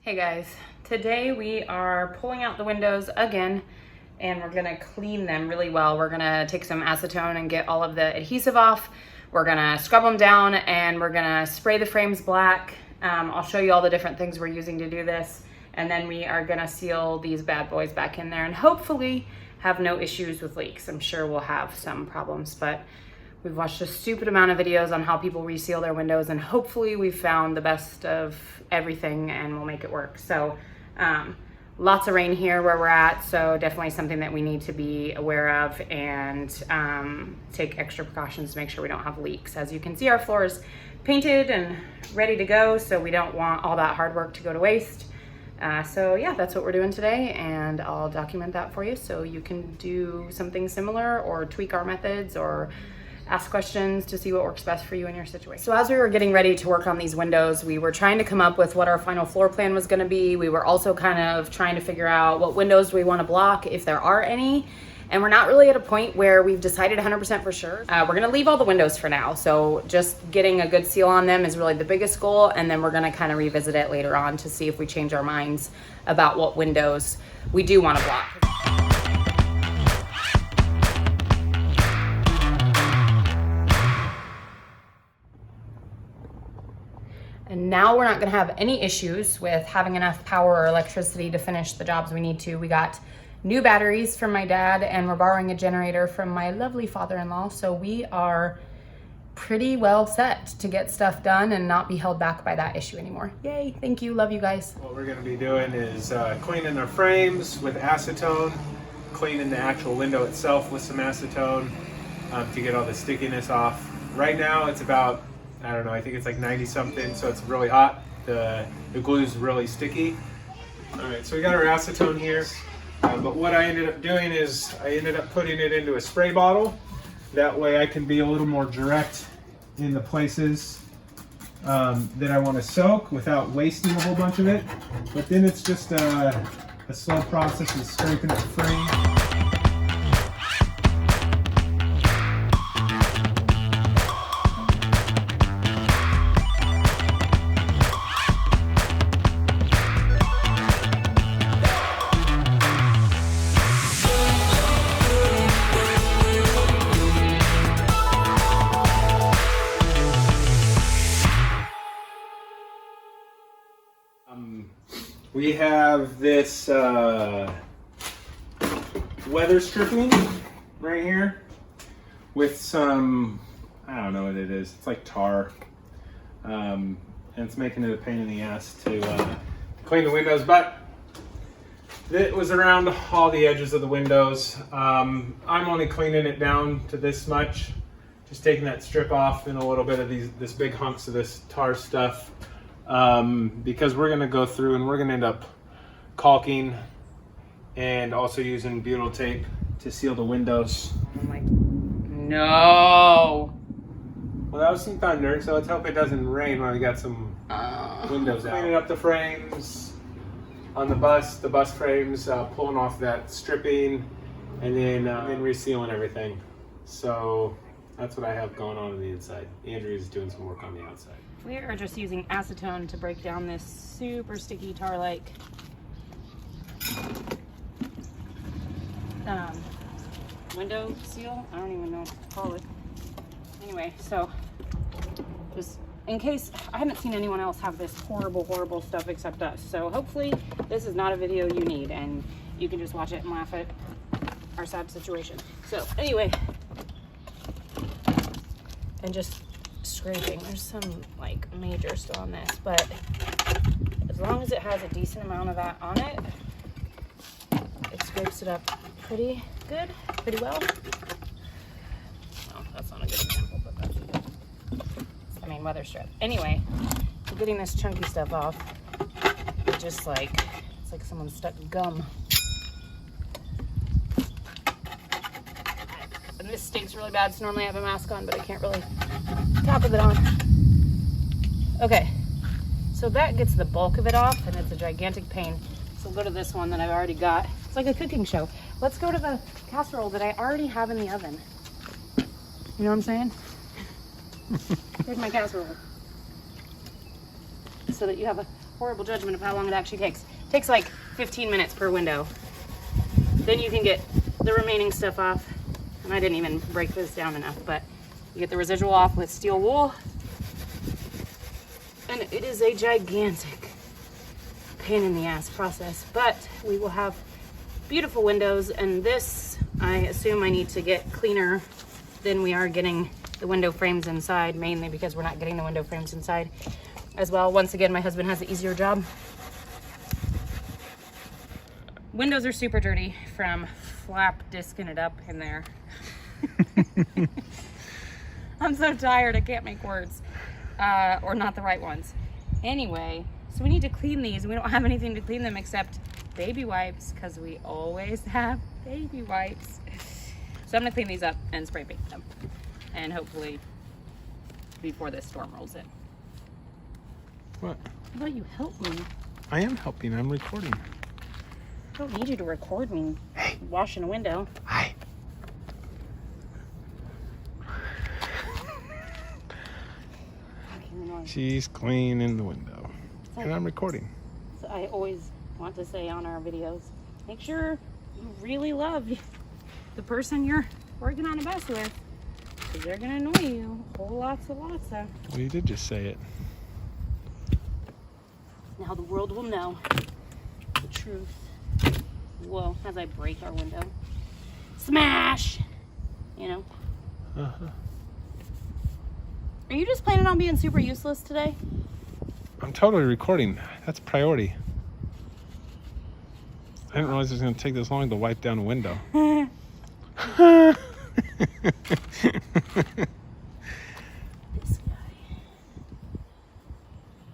Hey guys, today we are pulling out the windows again and we're gonna clean them really well. We're gonna take some acetone and get all of the adhesive off. We're gonna scrub them down and we're gonna spray the frames black. I'll show you all the different things we're using to do this. And then we are gonna seal these bad boys back in there and hopefully have no issues with leaks. I'm sure we'll have some problems, but we've watched a stupid amount of videos on how people reseal their windows and hopefully we've found the best of everything and we'll make it work. So lots of rain here where we're at, so definitely something that we need to be aware of and take extra precautions to make sure we don't have leaks. As you can see, our floor is painted and ready to go, so we don't want all that hard work to go to waste. So yeah, that's what we're doing today, and I'll document that for you so you can do something similar or tweak our methods or ask questions to see what works best for you in your situation. So as we were getting ready to work on these windows, we were trying to come up with what our final floor plan was gonna be. We were also kind of trying to figure out what windows do we wanna block, if there are any. And we're not really at a point where we've decided 100% for sure. We're gonna leave all the windows for now. So just getting a good seal on them is really the biggest goal. And then we're gonna kind of revisit it later on to see if we change our minds about what windows we do wanna block. And now we're not gonna have any issues with having enough power or electricity to finish the jobs we need to. We got new batteries from my dad and we're borrowing a generator from my lovely father-in-law. So we are pretty well set to get stuff done and not be held back by that issue anymore. Yay, thank you, love you guys. What we're gonna be doing is cleaning our frames with acetone, cleaning the actual window itself with some acetone to get all the stickiness off. Right now it's about, I don't know, I think it's like 90 something, so it's really hot. The glue is really sticky. All right, so we got our acetone here, but what I ended up doing is I ended up putting it into a spray bottle. That way I can be a little more direct in the places that I want to soak without wasting a whole bunch of it. But then it's just a slow process of scraping it free. We have this weather stripping right here with some, I don't know what it is, it's like tar, and it's making it a pain in the ass to clean the windows, but it was around all the edges of the windows. I'm only cleaning it down to this much, just taking that strip off and a little bit of this big hunks of this tar stuff. Because we're going to go through and we're going to end up caulking and also using butyl tape to seal the windows. I'm like, no. Well, that was some thunder, so let's hope it doesn't rain when we got some windows out. Cleaning up the frames on the bus frames, pulling off that stripping, and then resealing everything. So that's what I have going on the inside. Andrew's doing some work on the outside. We are just using acetone to break down this super sticky tar-like window seal. I don't even know what to call it. Anyway, so just in case, I haven't seen anyone else have this horrible stuff except us. So hopefully this is not a video you need and you can just watch it and laugh at our sad situation. So anyway, and just scraping. There's some like major still on this, but as long as it has a decent amount of that on it, it scrapes it up pretty good, pretty well. Oh, that's not a good example, but that's good. I mean, weather strip. Anyway, so getting this chunky stuff off, it just like, it's like someone stuck gum. And this stinks really bad, so normally I have a mask on, but I can't really top of it on. Okay, so that gets the bulk of it off and it's a gigantic pain. So we'll go to this one that I've already got. It's like a cooking show. Let's go to the casserole that I already have in the oven. You know what I'm saying? Here's my casserole. So that you have a horrible judgment of how long it actually takes. It takes like 15 minutes per window. Then you can get the remaining stuff off. And I didn't even break this down enough, but you get the residual off with steel wool. And it is a gigantic pain in the ass process, but we will have beautiful windows. And this, I assume I need to get cleaner than we are getting the window frames inside, mainly because we're not getting the window frames inside as well. Once again, my husband has the easier job. Windows are super dirty from flap disking it up in there. I'm so tired, I can't make words. Or not the right ones. Anyway, so we need to clean these. We don't have anything to clean them except baby wipes, because we always have baby wipes. So I'm gonna clean these up and spray paint them. And hopefully before this storm rolls in. What? How about you help me? I am helping, I'm recording. I don't need you to record me washing a window. Hi. She's cleaning the window. And I'm recording. So I always want to say on our videos, make sure you really love the person you're working on a bus with, because they're going to annoy you a whole lots of. Well, you did just say it. Now the world will know the truth. Whoa, as I break our window. Smash! You know? Uh-huh. Are you just planning on being super useless today? I'm totally recording. That's a priority. I didn't realize it was going to take this long to wipe down a window. This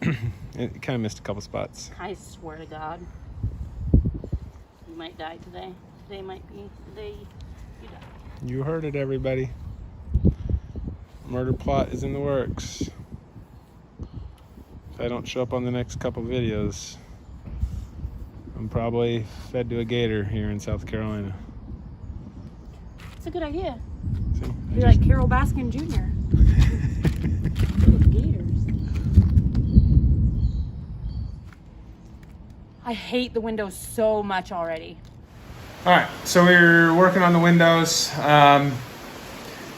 guy. It kind of missed a couple spots. I swear to God. You might die today. Today might be the day you die. You heard it, everybody. Murder plot is in the works. If I don't show up on the next couple videos, I'm probably fed to a gator here in South Carolina. It's a good idea. See, You're like Carol Baskin Jr. With gators. I hate the windows so much already. All right, so we're working on the windows, and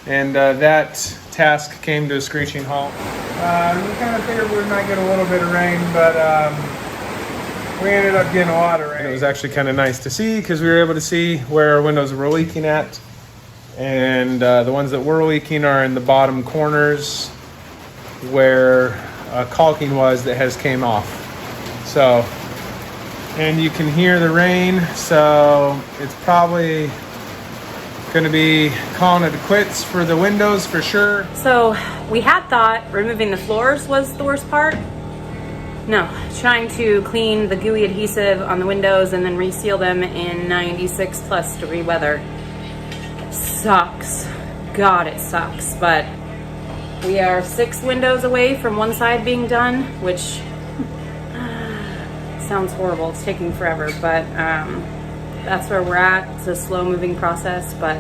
that task came to a screeching halt. We kind of figured we might get a little bit of rain, but we ended up getting a lot of rain. And it was actually kind of nice to see, because we were able to see where our windows were leaking at. And the ones that were leaking are in the bottom corners where caulking was that has came off. So, and you can hear the rain, so it's probably going to be calling it quits for the windows for sure. So we had thought removing the floors was the worst part. No, trying to clean the gooey adhesive on the windows and then reseal them in 96+ degree weather sucks. God, it sucks. But we are 6 windows away from one side being done, which sounds horrible. It's taking forever, but that's where we're at. It's a slow moving process, but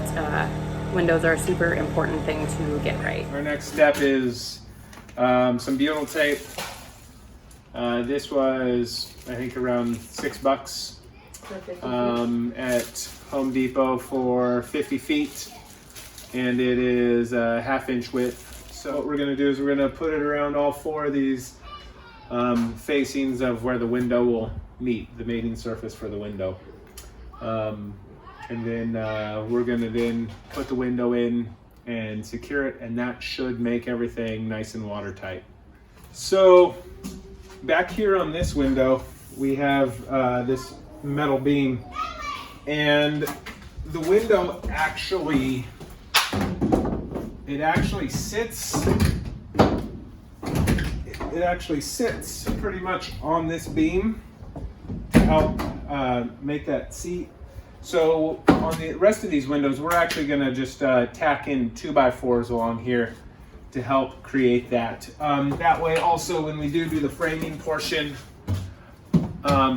windows are a super important thing to get right. Our next step is some butyl tape. This was, I think, around $6 at Home Depot for 50 feet, and it is a 1/2 inch width. So what we're going to do is we're going to put it around all 4 of these facings of where the window will meet, the mating surface for the window. And then we're going to then put the window in and secure it, and that should make everything nice and watertight. So back here on this window, we have this metal beam, and the window actually, it actually sits pretty much on this beam to help make that seat. So on the rest of these windows, we're actually going to just tack in 2x4s along here to help create that. That way also when we do the framing portion,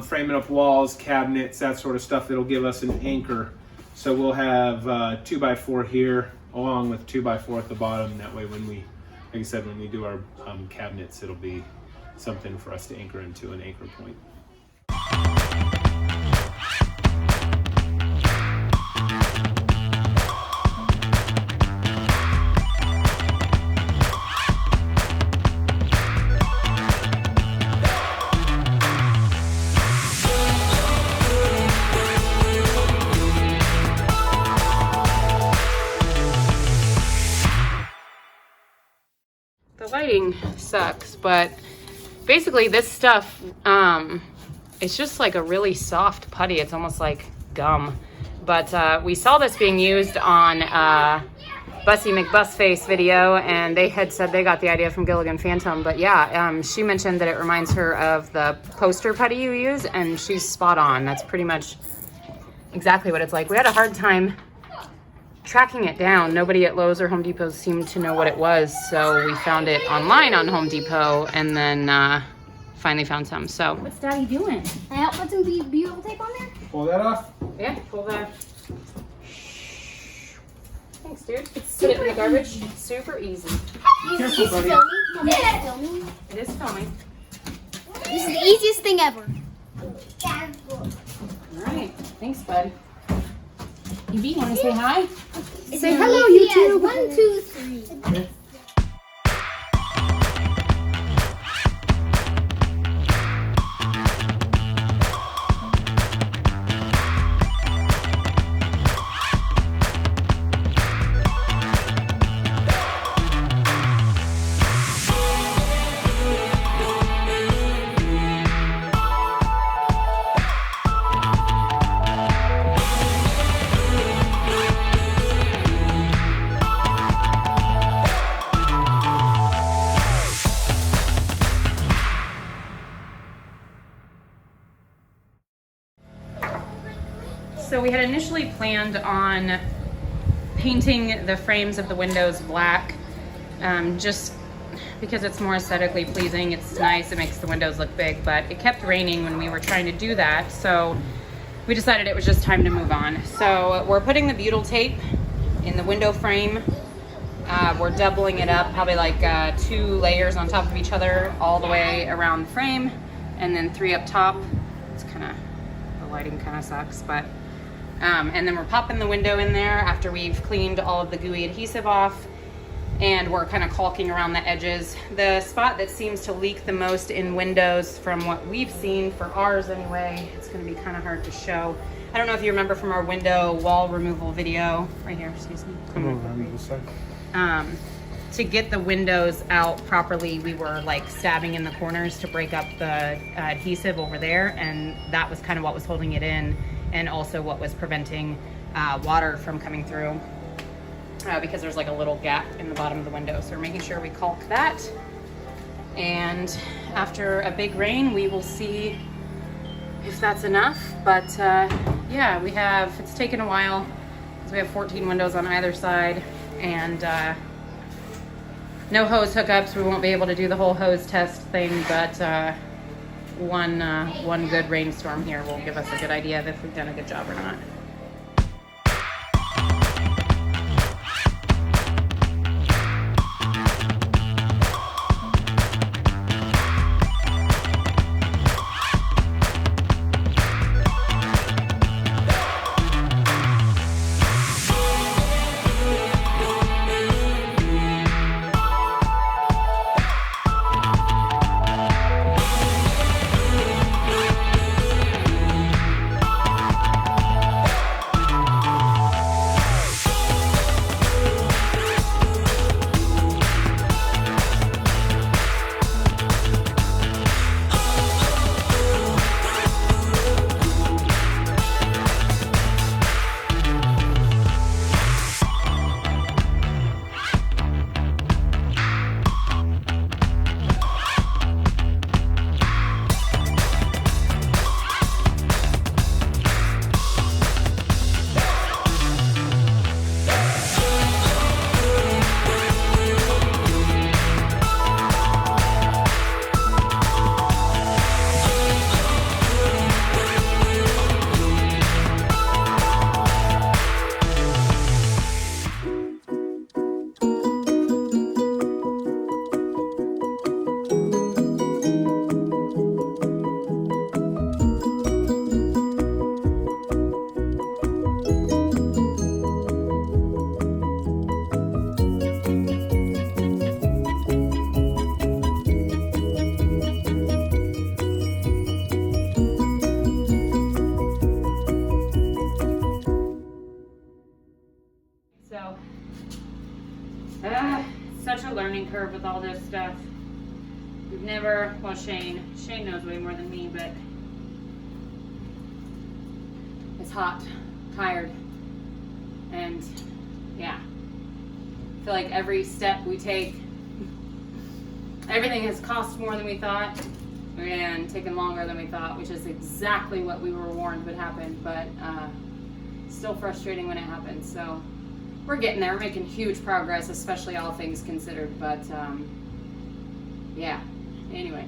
framing up walls, cabinets, that sort of stuff, it'll give us an anchor. So we'll have 2x4 here along with 2x4 at the bottom. That way when we, like I said, when we do our cabinets, it'll be something for us to anchor into an anchor point. The lighting sucks, but basically this stuff, it's just like a really soft putty. It's almost like gum. But we saw this being used on Bussy McBussface video, and they had said they got the idea from Gilligan Phantom. But yeah, she mentioned that it reminds her of the poster putty you use, and she's spot on. That's pretty much exactly what it's like. We had a hard time tracking it down. Nobody at Lowe's or Home Depot seemed to know what it was, so we found it online on Home Depot, and then finally found some. So what's Daddy doing? I put some butyl tape on there. Pull that off? Yeah, pull that. Thanks, dude. Put it in the garbage. Super easy. Careful, buddy. Filming. It is filming. This is the easiest thing ever. All right. Thanks, bud. You want to say hi? Say hello, YouTube. 1, 2, 3. Okay. So we had initially planned on painting the frames of the windows black, just because it's more aesthetically pleasing. It's nice, it makes the windows look big, but it kept raining when we were trying to do that, so we decided it was just time to move on. So we're putting the butyl tape in the window frame. We're doubling it up, probably like 2 layers on top of each other all the way around the frame, and then 3 up top. It's kind of, the lighting kind of sucks, but and then we're popping the window in there after we've cleaned all of the gooey adhesive off, and we're kind of caulking around the edges. The spot that seems to leak the most in windows, from what we've seen for ours anyway, it's going to be kind of hard to show. I don't know if you remember from our window wall removal video, right here, excuse me. Come on, this side. To get the windows out properly, we were like stabbing in the corners to break up the adhesive over there, and that was kind of what was holding it in, and also what was preventing water from coming through, because there's like a little gap in the bottom of the window. So we're making sure we caulk that, and after a big rain we will see if that's enough. But yeah, it's taken a while because we have 14 windows on either side, and no hose hookups. We won't be able to do the whole hose test thing, but one good rainstorm here will give us a good idea of if we've done a good job or not. learning curve with all this stuff. We've never, well, Shane knows way more than me, but it's hot, tired, and yeah. I feel like every step we take, everything has cost more than we thought and taken longer than we thought, which is exactly what we were warned would happen, but still frustrating when it happens. So we're getting there. We're making huge progress, especially all things considered, but yeah, anyway.